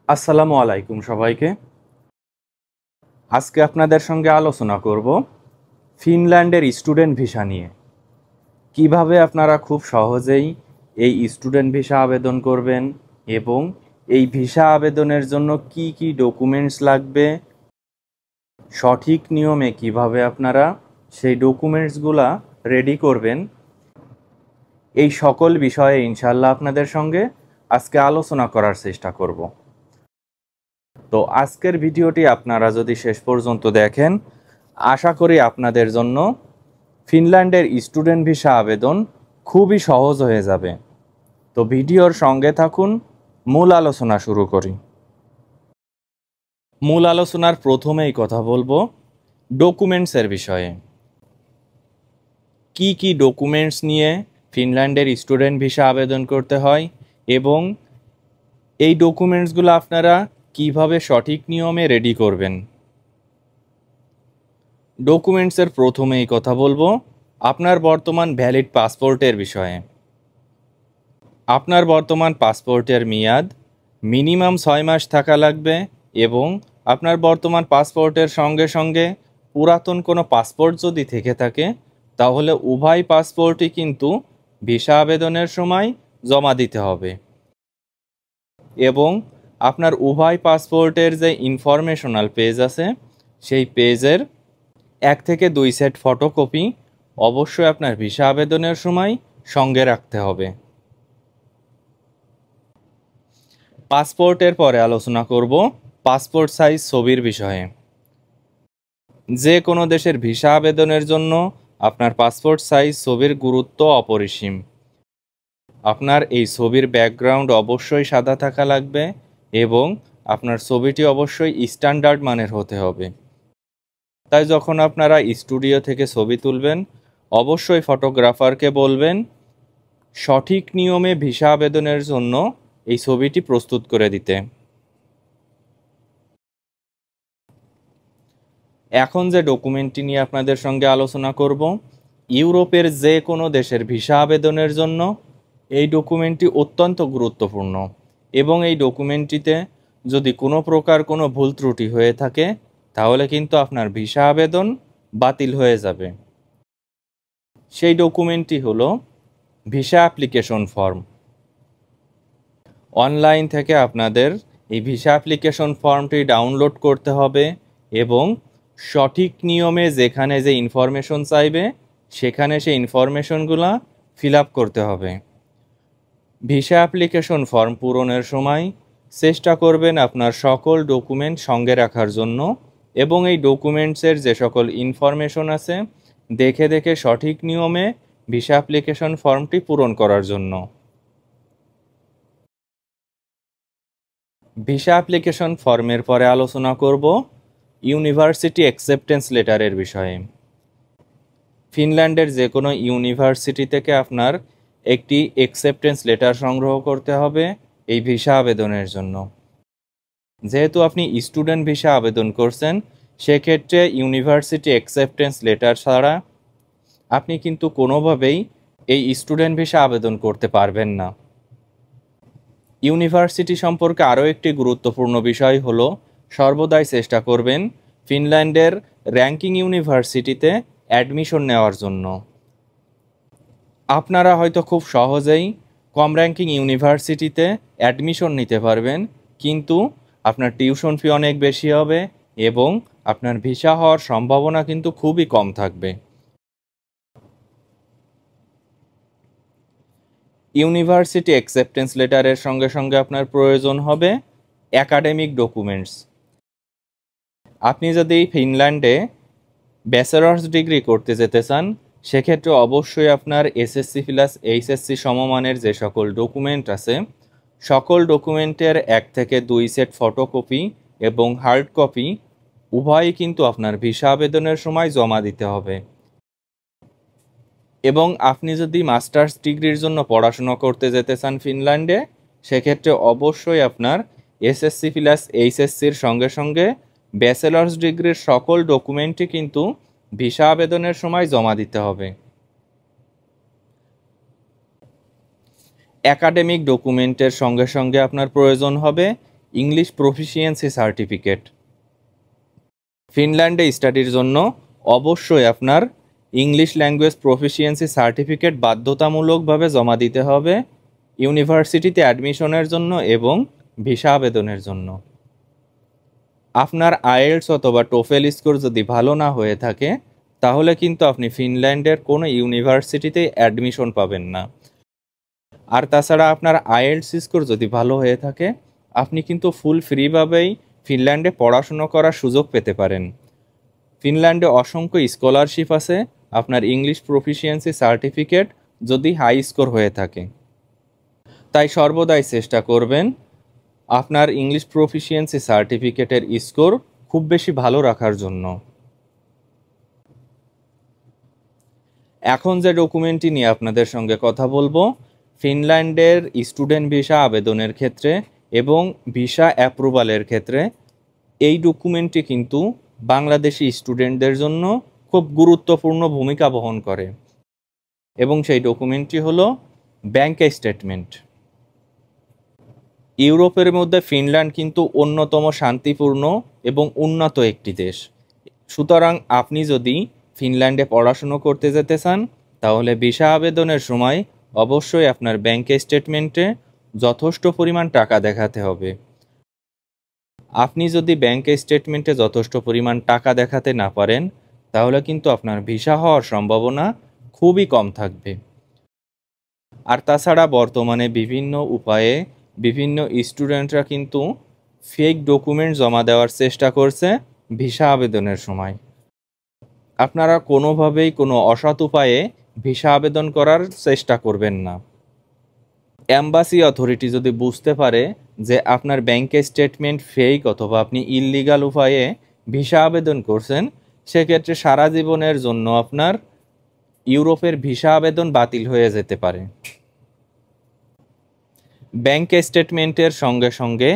আসসালামু আলাইকুম সবাইকে। আজকে আপনাদের সঙ্গে আলোচনা করব ফিনল্যান্ডের স্টুডেন্ট ভিসা নিয়ে। কিভাবে আপনারা খুব সহজেই এই স্টুডেন্ট ভিসা আবেদন করবেন এবং এই ভিসা আবেদনের জন্য কি কি ডকুমেন্টস লাগবে, সঠিক নিয়মে কিভাবে আপনারা সেই ডকুমেন্টসগুলা রেডি করবেন, এই সকল বিষয়ে ইনশাআল্লাহ আপনাদের সঙ্গে আজকে আলোচনা করার চেষ্টা করব। তো আজকের ভিডিওটি আপনারা যদি শেষ পর্যন্ত দেখেন, আশা করি আপনাদের জন্য ফিনল্যান্ডের স্টুডেন্ট ভিসা আবেদন খুবই সহজ হয়ে যাবে। তো ভিডিওর সঙ্গে থাকুন, মূল আলোচনা শুরু করি। মূল আলোচনার প্রথমেই কথা বলবো ডকুমেন্টসের বিষয়ে। কি কি ডকুমেন্টস নিয়ে ফিনল্যান্ডের স্টুডেন্ট ভিসা আবেদন করতে হয় এবং এই ডকুমেন্টসগুলো আপনারা কিভাবে সঠিক নিয়মে রেডি করবেন। ডকুমেন্টসের প্রথমেই কথা বলবো আপনার বর্তমান ভ্যালিড পাসপোর্টের বিষয়ে। আপনার বর্তমান পাসপোর্টের মেয়াদ মিনিমাম 6 মাস থাকা লাগবে এবং আপনার বর্তমান পাসপোর্টের সঙ্গে সঙ্গে পুরাতন কোনো পাসপোর্ট যদি থেকে থাকে তাহলে উভয় পাসপোর্টই কিন্তু ভিসা আবেদনের সময় জমা দিতে হবে এবং আপনার উভয় পাসপোর্টের যে ইনফরমেশনাল পেজ আছে সেই পেজের 1 থেকে 2 সেট ফটোকপি অবশ্যই আপনার ভিসা আবেদনের সময় সঙ্গে রাখতে হবে। পাসপোর্টের পরে আলোচনা করব পাসপোর্ট সাইজ ছবির বিষয়ে। যে কোনো দেশের ভিসা আবেদনের জন্য আপনার পাসপোর্ট সাইজ ছবির গুরুত্ব অপরিসীম। আপনার এই ছবির ব্যাকগ্রাউন্ড অবশ্যই সাদা থাকা লাগবে এবং আপনার ছবিটি অবশ্যই স্ট্যান্ডার্ড মানের হতে হবে। তাই যখন আপনারা স্টুডিও থেকে ছবি তুলবেন অবশ্যই ফটোগ্রাফারকে বলবেন সঠিক নিয়মে ভিসা আবেদনের জন্য এই ছবিটি প্রস্তুত করে দিতে। এখন যে ডকুমেন্টটি নিয়ে আপনাদের সঙ্গে আলোচনা করব, ইউরোপের যে কোনো দেশের ভিসা আবেদনের জন্য এই ডকুমেন্টটি অত্যন্ত গুরুত্বপূর্ণ এবং এই ডকুমেন্টটিতে যদি কোনো প্রকার কোনো ভুল ত্রুটি হয়ে থাকে তাহলে কিন্তু আপনার ভিসা আবেদন বাতিল হয়ে যাবে। সেই ডকুমেন্টটি হলো ভিসা অ্যাপ্লিকেশন ফর্ম। অনলাইন থেকে আপনাদের এই ভিসা অ্যাপ্লিকেশন ফর্মটি ডাউনলোড করতে হবে এবং সঠিক নিয়মে যেখানে যে ইনফরমেশন চাইবে সেখানে সেই ইনফরমেশনগুলো ফিল আপ করতে হবে। ভিসা অ্যাপ্লিকেশন ফর্ম পূরণের সময় চেষ্টা করবেন আপনার সকল ডকুমেন্ট সঙ্গে রাখার জন্য এবং এই ডকুমেন্টসের যে সকল ইনফরমেশন আছে দেখে দেখে সঠিক নিয়মে ভিসা অ্যাপ্লিকেশন ফর্মটি পূরণ করার জন্য। ভিসা অ্যাপ্লিকেশন ফর্মের পরে আলোচনা করব ইউনিভার্সিটি অ্যাকসেপ্টেন্স লেটারের বিষয়ে। ফিনল্যান্ডের যে কোনো ইউনিভার্সিটি থেকে আপনার একটি অ্যাকসেপ্টেন্স লেটার সংগ্রহ করতে হবে এই ভিসা আবেদনের জন্য। যেহেতু আপনি স্টুডেন্ট ভিসা আবেদন করছেন সেক্ষেত্রে ইউনিভার্সিটি অ্যাকসেপ্টেন্স লেটার ছাড়া আপনি কিন্তু কোনোভাবেই এই স্টুডেন্ট ভিসা আবেদন করতে পারবেন না। ইউনিভার্সিটি সম্পর্কে আরও একটি গুরুত্বপূর্ণ বিষয় হলো সর্বদাই চেষ্টা করবেন ফিনল্যান্ডের র্যাঙ্কিং ইউনিভার্সিটিতে অ্যাডমিশন নেওয়ার জন্য। আপনারা হয়তো খুব সহজেই কম র্যাঙ্কিং ইউনিভার্সিটিতে অ্যাডমিশন নিতে পারবেন, কিন্তু আপনার টিউশন ফি অনেক বেশি হবে এবং আপনার ভিসা হওয়ার সম্ভাবনা কিন্তু খুবই কম থাকবে। ইউনিভার্সিটি অ্যাকসেপ্টেন্স লেটারের সঙ্গে সঙ্গে আপনার প্রয়োজন হবে একাডেমিক ডকুমেন্টস। আপনি যদি ফিনল্যান্ডে ব্যাচেলার্স ডিগ্রি করতে যেতে চান সেক্ষেত্রে অবশ্যই আপনার এসএসসি প্লাস এইচএসসি সমমানের যে সকল ডকুমেন্ট আছে সকল ডকুমেন্টের 1 থেকে 2 সেট ফটোকপি এবং হার্ড কপি উভয়ই কিন্তু আপনার ভিসা আবেদনের সময় জমা দিতে হবে। এবং আপনি যদি মাস্টার্স ডিগ্রির জন্য পড়াশোনা করতে যেতে চান ফিনল্যান্ডে সেক্ষেত্রে অবশ্যই আপনার এসএসসি প্লাস এইচএসসির সঙ্গে সঙ্গে ব্যাচেলার্স ডিগ্রির সকল ডকুমেন্টই কিন্তু ভিসা আবেদনের সময় জমা দিতে হবে। একাডেমিক ডকুমেন্টের সঙ্গে সঙ্গে আপনার প্রয়োজন হবে ইংলিশ প্রফিসিয়েন্সি সার্টিফিকেট। ফিনল্যান্ডে স্টাডির জন্য অবশ্যই আপনার ইংলিশ ল্যাঙ্গুয়েজ প্রফিসিয়েন্সি সার্টিফিকেট বাধ্যতামূলকভাবে জমা দিতে হবে ইউনিভার্সিটিতে অ্যাডমিশনের জন্য এবং ভিসা আবেদনের জন্য। আপনার আইএলটিএস অথবা টোফেল স্কোর যদি ভালো না হয়ে থাকে তাহলে কিন্তু আপনি ফিনল্যান্ডের কোনো ইউনিভার্সিটিতে অ্যাডমিশন পাবেন না। আর তাছাড়া আপনার আইএলটিএস স্কোর যদি ভালো হয়ে থাকে আপনি কিন্তু ফুল ফ্রিভাবেই ফিনল্যান্ডে পড়াশুনো করার সুযোগ পেতে পারেন। ফিনল্যান্ডে অসংখ্য স্কলারশিপ আছে আপনার ইংলিশ প্রফিসিয়েন্সি সার্টিফিকেট যদি হাই স্কোর হয়ে থাকে। তাই সর্বদাই চেষ্টা করবেন আপনার ইংলিশ প্রফিসিয়েন্সি সার্টিফিকেটের স্কোর খুব বেশি ভালো রাখার জন্য। এখন যে ডকুমেন্টটি নিয়ে আপনাদের সঙ্গে কথা বলবো, ফিনল্যান্ডের স্টুডেন্ট ভিসা আবেদনের ক্ষেত্রে এবং ভিসা অ্যাপ্রুভালের ক্ষেত্রে এই ডকুমেন্টটি কিন্তু বাংলাদেশি স্টুডেন্টদের জন্য খুব গুরুত্বপূর্ণ ভূমিকা বহন করে এবং সেই ডকুমেন্টটি হলো ব্যাংক স্টেটমেন্ট। ইউরোপের মধ্যে ফিনল্যান্ড কিন্তু অন্যতম শান্তিপূর্ণ এবং উন্নত একটি দেশ। সুতরাং আপনি যদি ফিনল্যান্ডে পড়াশুনো করতে যেতে চান তাহলে ভিসা আবেদনের সময় অবশ্যই আপনার ব্যাংক স্টেটমেন্টে যথেষ্ট পরিমাণ টাকা দেখাতে হবে। আপনি যদি ব্যাংক স্টেটমেন্টে যথেষ্ট পরিমাণ টাকা দেখাতে না পারেন তাহলে কিন্তু আপনার ভিসা হওয়ার সম্ভাবনা খুবই কম থাকবে। আর তাছাড়া বর্তমানে বিভিন্ন উপায়ে বিভিন্ন স্টুডেন্টরা কিন্তু ফেক ডকুমেন্ট জমা দেওয়ার চেষ্টা করছে ভিসা আবেদনের সময়। আপনারা কোনোভাবেই কোনো অসৎ উপায়ে ভিসা আবেদন করার চেষ্টা করবেন না। এম্বাসি অথরিটি যদি বুঝতে পারে যে আপনার ব্যাংকের স্টেটমেন্ট ফেক অথবা আপনি ইললিগাল উপায়ে ভিসা আবেদন করছেন, সেক্ষেত্রে সারা জীবনের জন্য আপনার ইউরোপের ভিসা আবেদন বাতিল হয়ে যেতে পারে। ব্যাংক স্টেটমেন্টের সঙ্গে সঙ্গে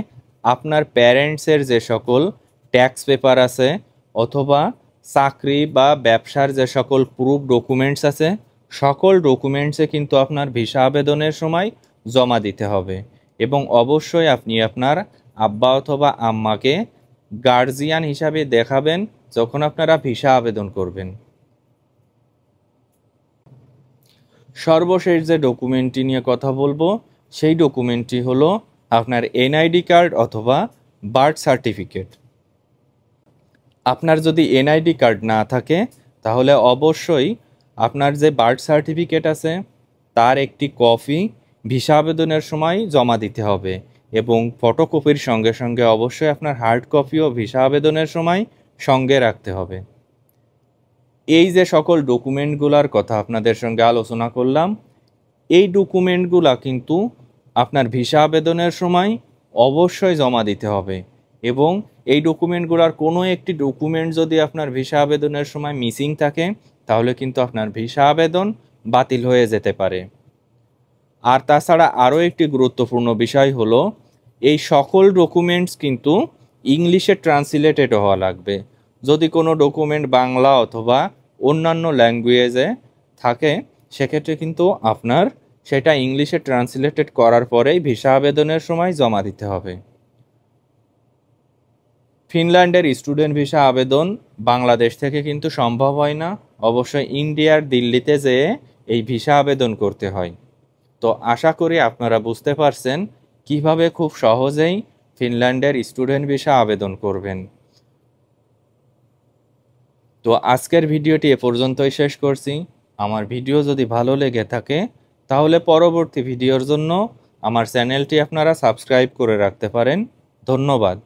আপনার প্যারেন্টসের যে সকল ট্যাক্স পেপার আছে অথবা চাকরি বা ব্যবসার যে সকল প্রুফ ডকুমেন্টস আছে সকল ডকুমেন্টসে কিন্তু আপনার ভিসা আবেদনের সময় জমা দিতে হবে এবং অবশ্যই আপনি আপনার আব্বা অথবা আম্মাকে গার্জিয়ান হিসাবে দেখাবেন যখন আপনারা ভিসা আবেদন করবেন। সর্বশেষ যে ডকুমেন্টটি নিয়ে কথা বলবো সেই ডকুমেন্টটি হলো আপনার এনআইডি কার্ড অথবা বার্থ সার্টিফিকেট। আপনার যদি এনআইডি কার্ড না থাকে তাহলে অবশ্যই আপনার যে বার্থ সার্টিফিকেট আছে তার একটি কপি ভিসা আবেদনের সময় জমা দিতে হবে এবং ফটোকপির সঙ্গে সঙ্গে অবশ্যই আপনার হার্ড কপিও ভিসা আবেদনের সময় সঙ্গে রাখতে হবে। এই যে সকল ডকুমেন্টগুলোর কথা আপনাদের সঙ্গে আলোচনা করলাম, এই ডকুমেন্টগুলা কিন্তু আপনার ভিসা আবেদনের সময় অবশ্যই জমা দিতে হবে এবং এই ডকুমেন্টগুলোর কোনো একটি ডকুমেন্ট যদি আপনার ভিসা আবেদনের সময় মিসিং থাকে তাহলে কিন্তু আপনার ভিসা আবেদন বাতিল হয়ে যেতে পারে। আর তাছাড়া আরও একটি গুরুত্বপূর্ণ বিষয় হলো এই সকল ডকুমেন্টস কিন্তু ইংলিশে ট্রান্সলেটেড হওয়া লাগবে। যদি কোনো ডকুমেন্ট বাংলা অথবা অন্যান্য ল্যাঙ্গুয়েজে থাকে সেক্ষেত্রে কিন্তু আপনার সেটা ইংলিশে ট্রান্সলেটেড করার পরেই ভিসা আবেদনের সময় জমা দিতে হবে। ফিনল্যান্ডের স্টুডেন্ট ভিসা আবেদন বাংলাদেশ থেকে কিন্তু সম্ভব হয় না, অবশ্যই ইন্ডিয়ার দিল্লিতে যেয়ে এই ভিসা আবেদন করতে হয়। তো আশা করি আপনারা বুঝতে পারছেন কিভাবে খুব সহজেই ফিনল্যান্ডের স্টুডেন্ট ভিসা আবেদন করবেন। তো আজকের ভিডিওটি এ পর্যন্তই শেষ করছি। আমার ভিডিও যদি ভালো লেগে থাকে তাহলে পরবর্তী ভিডিওর জন্য আমার চ্যানেলটি আপনারা সাবস্ক্রাইব করে রাখতে পারেন। ধন্যবাদ।